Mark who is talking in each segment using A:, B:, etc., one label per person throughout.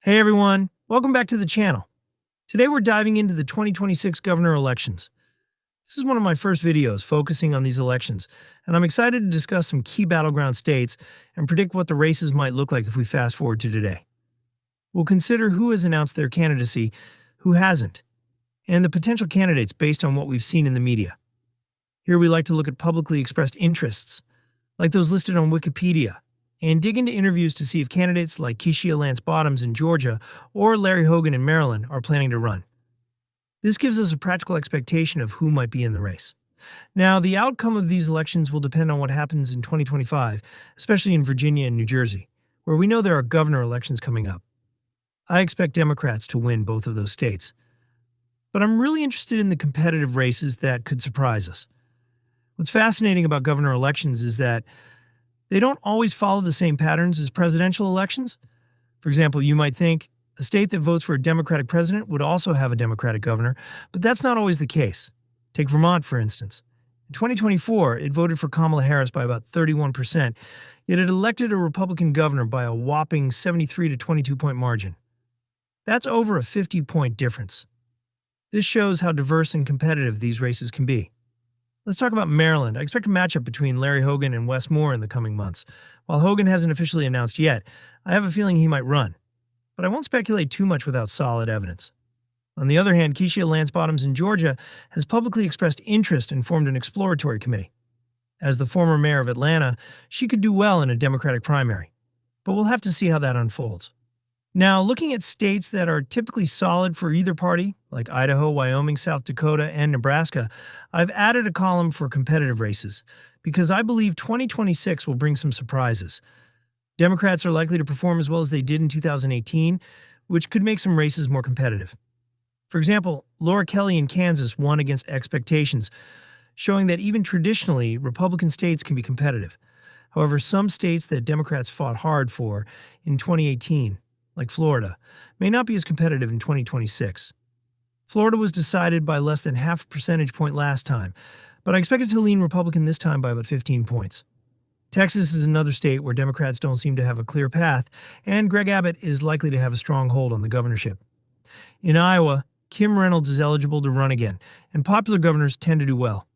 A: Hey everyone, welcome back to the channel. Today we're diving into the 2026 governor elections. This is one of my first videos focusing on these elections, and I'm excited to discuss some key battleground states and predict what the races might look like if we fast forward to today. We'll consider who has announced their candidacy, who hasn't, and the potential candidates based on what we've seen in the media. Here we like to look at publicly expressed interests, like those listed on Wikipedia, and dig into interviews to see if candidates like Keisha Lance Bottoms in Georgia or Larry Hogan in Maryland are planning to run. This gives us a practical expectation of who might be in the race. Now, the outcome of these elections will depend on what happens in 2025, especially in Virginia and New Jersey, where we know there are governor elections coming up. I expect Democrats to win both of those states. But I'm really interested in the competitive races that could surprise us. What's fascinating about governor elections is that they don't always follow the same patterns as presidential elections. For example, you might think a state that votes for a Democratic president would also have a Democratic governor, but that's not always the case. Take Vermont, for instance. In 2024, it voted for Kamala Harris by about 31%, yet it elected a Republican governor by a whopping 73 to 22-point margin. That's over a 50-point difference. This shows how diverse and competitive these races can be. Let's talk about Maryland. I expect a matchup between Larry Hogan and Wes Moore in the coming months. While Hogan hasn't officially announced yet, I have a feeling he might run. But I won't speculate too much without solid evidence. On the other hand, Keisha Lance Bottoms in Georgia has publicly expressed interest and formed an exploratory committee. As the former mayor of Atlanta, she could do well in a Democratic primary. But we'll have to see how that unfolds. Now, looking at states that are typically solid for either party, like Idaho, Wyoming, South Dakota, and Nebraska, I've added a column for competitive races, because I believe 2026 will bring some surprises. Democrats are likely to perform as well as they did in 2018, which could make some races more competitive. For example, Laura Kelly in Kansas won against expectations, showing that even traditionally, Republican states can be competitive. However, some states that Democrats fought hard for in 2018, like Florida, may not be as competitive in 2026. Florida was decided by less than half a percentage point last time, but I expect it to lean Republican this time by about 15 points. Texas is another state where Democrats don't seem to have a clear path, and Greg Abbott is likely to have a strong hold on the governorship. In Iowa, Kim Reynolds is eligible to run again, and popular governors tend to do well.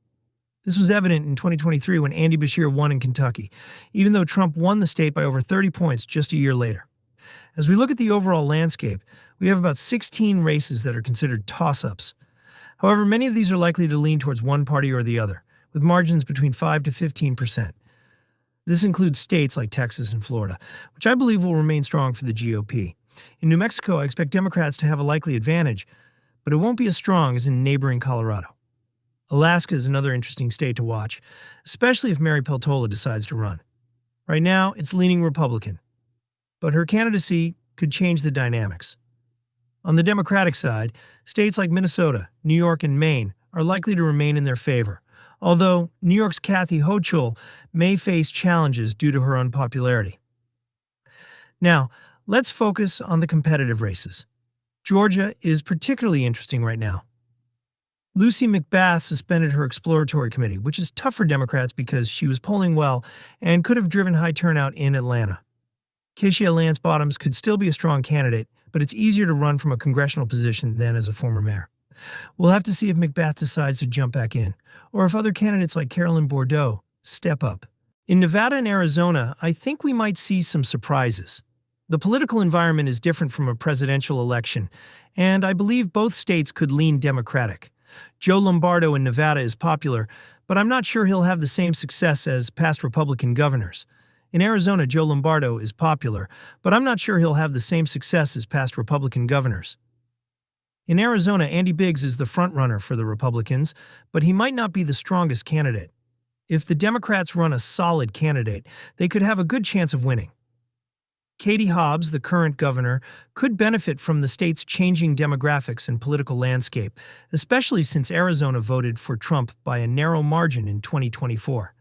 A: This was evident in 2023 when Andy Beshear won in Kentucky, even though Trump won the state by over 30 points just a year later. As we look at the overall landscape, we have about 16 races that are considered toss-ups. However, many of these are likely to lean towards one party or the other, with margins between 5 to 15%. This includes states like Texas and Florida, which I believe will remain strong for the GOP. In New Mexico, I expect Democrats to have a likely advantage, but it won't be as strong as in neighboring Colorado. Alaska is another interesting state to watch, especially if Mary Peltola decides to run. Right now, it's leaning Republican, but her candidacy could change the dynamics. On the Democratic side, states like Minnesota, New York, and Maine are likely to remain in their favor, although New York's Kathy Hochul may face challenges due to her unpopularity. Now, let's focus on the competitive races. Georgia is particularly interesting right now. Lucy McBath suspended her exploratory committee, which is tough for Democrats because she was polling well and could have driven high turnout in Atlanta. Keisha Lance Bottoms could still be a strong candidate, but it's easier to run from a congressional position than as a former mayor. We'll have to see if McBath decides to jump back in, or if other candidates like Carolyn Bordeaux step up. In Nevada and Arizona, I think we might see some surprises. The political environment is different from a presidential election, and I believe both states could lean Democratic. Joe Lombardo in Nevada is popular, but I'm not sure he'll have the same success as past Republican governors. In Arizona, Joe Lombardo is popular, but I'm not sure he'll have the same success as past Republican governors. In Arizona, Andy Biggs is the frontrunner for the Republicans, but he might not be the strongest candidate. If the Democrats run a solid candidate, they could have a good chance of winning. Katie Hobbs, the current governor, could benefit from the state's changing demographics and political landscape, especially since Arizona voted for Trump by a narrow margin in 2024.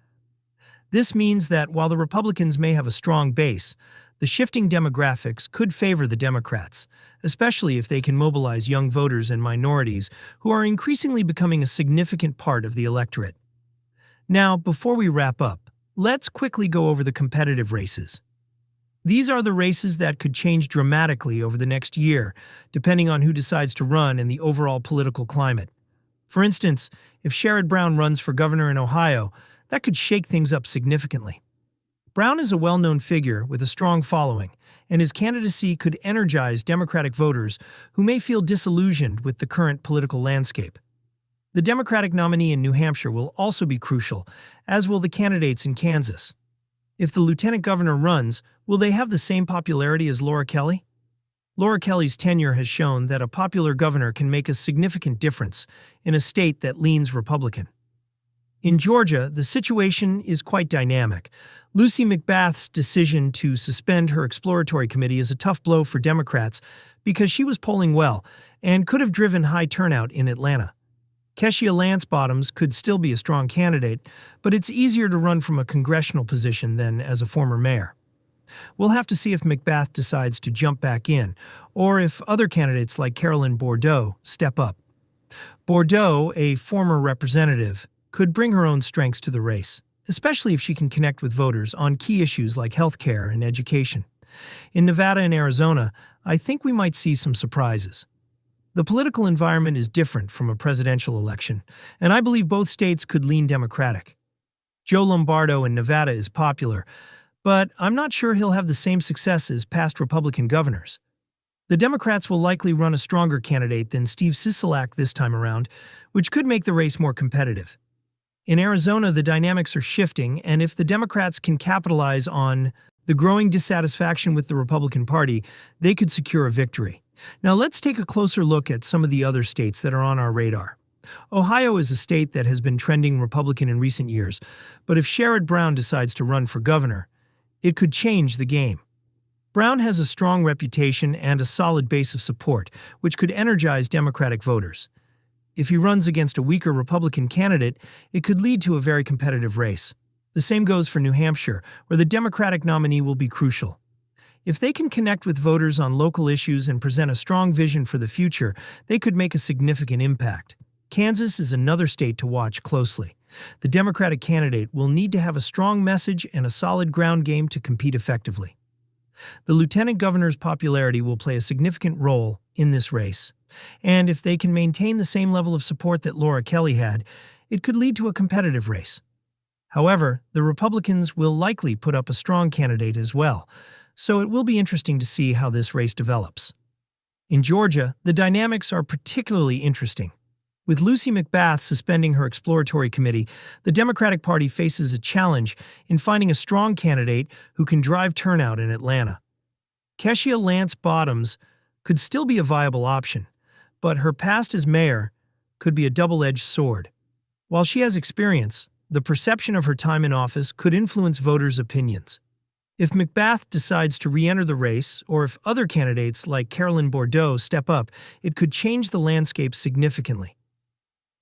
A: This means that while the Republicans may have a strong base, the shifting demographics could favor the Democrats, especially if they can mobilize young voters and minorities who are increasingly becoming a significant part of the electorate. Now, before we wrap up, let's quickly go over the competitive races. These are the races that could change dramatically over the next year, depending on who decides to run and the overall political climate. For instance, if Sherrod Brown runs for governor in Ohio, that could shake things up significantly. Brown is a well-known figure with a strong following, and his candidacy could energize Democratic voters who may feel disillusioned with the current political landscape. The Democratic nominee in New Hampshire will also be crucial, as will the candidates in Kansas. If the lieutenant governor runs, will they have the same popularity as Laura Kelly? Laura Kelly's tenure has shown that a popular governor can make a significant difference in a state that leans Republican. In Georgia, the situation is quite dynamic. Lucy McBath's decision to suspend her exploratory committee is a tough blow for Democrats because she was polling well and could have driven high turnout in Atlanta. Keishia Lance Bottoms could still be a strong candidate, but it's easier to run from a congressional position than as a former mayor. We'll have to see if McBath decides to jump back in, or if other candidates like Carolyn Bourdeaux step up. Bourdeaux, a former representative, could bring her own strengths to the race, especially if she can connect with voters on key issues like healthcare and education. In Nevada and Arizona, I think we might see some surprises. The political environment is different from a presidential election, and I believe both states could lean Democratic. Joe Lombardo in Nevada is popular, but I'm not sure he'll have the same success as past Republican governors. The Democrats will likely run a stronger candidate than Steve Sisolak this time around, which could make the race more competitive. In Arizona, the dynamics are shifting, and if the Democrats can capitalize on the growing dissatisfaction with the Republican Party, they could secure a victory. Now let's take a closer look at some of the other states that are on our radar. Ohio is a state that has been trending Republican in recent years, but if Sherrod Brown decides to run for governor, it could change the game. Brown has a strong reputation and a solid base of support, which could energize Democratic voters. If he runs against a weaker Republican candidate, it could lead to a very competitive race. The same goes for New Hampshire, where the Democratic nominee will be crucial. If they can connect with voters on local issues and present a strong vision for the future, they could make a significant impact. Kansas is another state to watch closely. The Democratic candidate will need to have a strong message and a solid ground game to compete effectively. The lieutenant governor's popularity will play a significant role in this race, and if they can maintain the same level of support that Laura Kelly had, it could lead to a competitive race. However, the Republicans will likely put up a strong candidate as well, so it will be interesting to see how this race develops. In Georgia, the dynamics are particularly interesting. With Lucy McBath suspending her exploratory committee, the Democratic Party faces a challenge in finding a strong candidate who can drive turnout in Atlanta. Keishia Lance Bottoms could still be a viable option, but her past as mayor could be a double-edged sword. While she has experience, the perception of her time in office could influence voters' opinions. If McBath decides to re-enter the race, or if other candidates like Carolyn Bourdeaux step up, it could change the landscape significantly.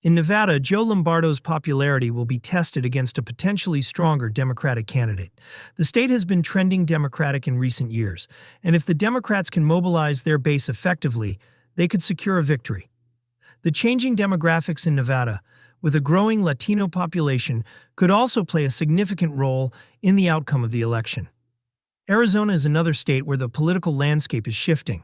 A: In Nevada, Joe Lombardo's popularity will be tested against a potentially stronger Democratic candidate. The state has been trending Democratic in recent years, and if the Democrats can mobilize their base effectively, they could secure a victory. The changing demographics in Nevada, with a growing Latino population, could also play a significant role in the outcome of the election. Arizona is another state where the political landscape is shifting.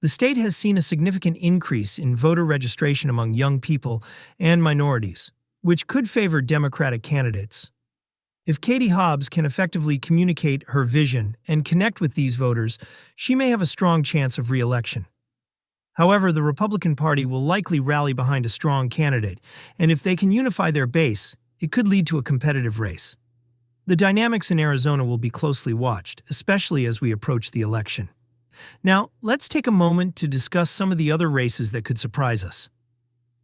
A: The state has seen a significant increase in voter registration among young people and minorities, which could favor Democratic candidates. If Katie Hobbs can effectively communicate her vision and connect with these voters, she may have a strong chance of re-election. However, the Republican Party will likely rally behind a strong candidate, and if they can unify their base, it could lead to a competitive race. The dynamics in Arizona will be closely watched, especially as we approach the election. Now, let's take a moment to discuss some of the other races that could surprise us.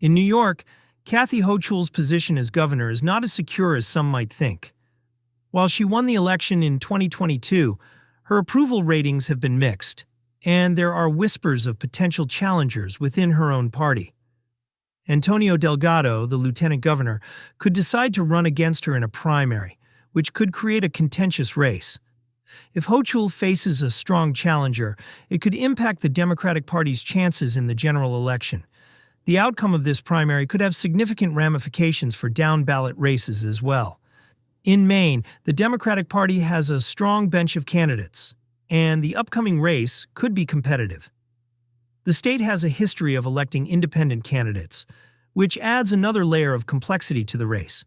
A: In New York, Kathy Hochul's position as governor is not as secure as some might think. While she won the election in 2022, her approval ratings have been mixed, and there are whispers of potential challengers within her own party. Antonio Delgado, the lieutenant governor, could decide to run against her in a primary, which could create a contentious race. If Hochul faces a strong challenger, it could impact the Democratic Party's chances in the general election. The outcome of this primary could have significant ramifications for down-ballot races as well. In Maine, the Democratic Party has a strong bench of candidates, and the upcoming race could be competitive. The state has a history of electing independent candidates, which adds another layer of complexity to the race.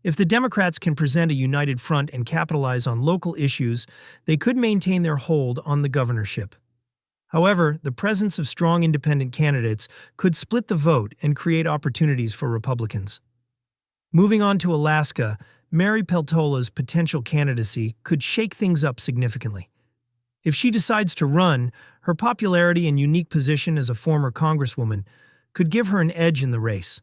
A: If the Democrats can present a united front and capitalize on local issues, they could maintain their hold on the governorship. However, the presence of strong independent candidates could split the vote and create opportunities for Republicans. Moving on to Alaska, Mary Peltola's potential candidacy could shake things up significantly. If she decides to run, her popularity and unique position as a former congresswoman could give her an edge in the race.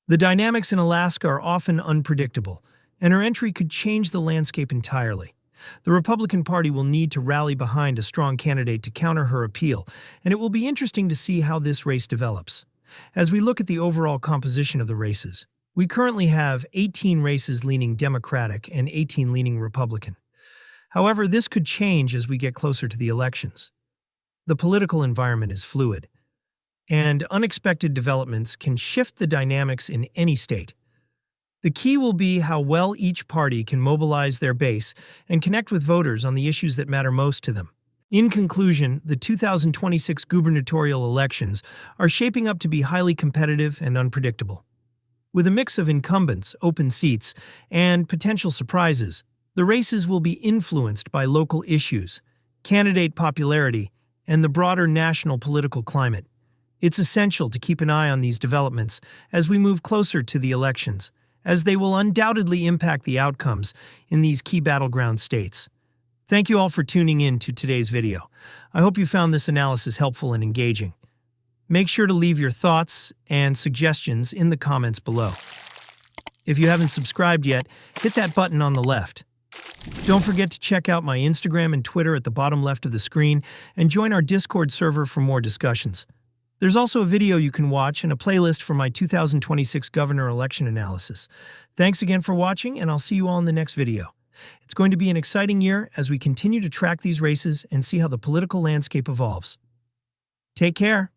A: The dynamics in Alaska are often unpredictable, and her entry could change the landscape entirely. The Republican Party will need to rally behind a strong candidate to counter her appeal, and it will be interesting to see how this race develops. As we look at the overall composition of the races, we currently have 18 races leaning Democratic and 18 leaning Republican. However, this could change as we get closer to the elections. The political environment is fluid, and unexpected developments can shift the dynamics in any state. The key will be how well each party can mobilize their base and connect with voters on the issues that matter most to them. In conclusion, the 2026 gubernatorial elections are shaping up to be highly competitive and unpredictable. With a mix of incumbents, open seats, and potential surprises, the races will be influenced by local issues, candidate popularity, and the broader national political climate. It's essential to keep an eye on these developments as we move closer to the elections, as they will undoubtedly impact the outcomes in these key battleground states. Thank you all for tuning in to today's video. I hope you found this analysis helpful and engaging. Make sure to leave your thoughts and suggestions in the comments below. If you haven't subscribed yet, hit that button on the left. Don't forget to check out my Instagram and Twitter at the bottom left of the screen and join our Discord server for more discussions. There's also a video you can watch and a playlist for my 2026 governor election analysis. Thanks again for watching, and I'll see you all in the next video. It's going to be an exciting year as we continue to track these races and see how the political landscape evolves. Take care.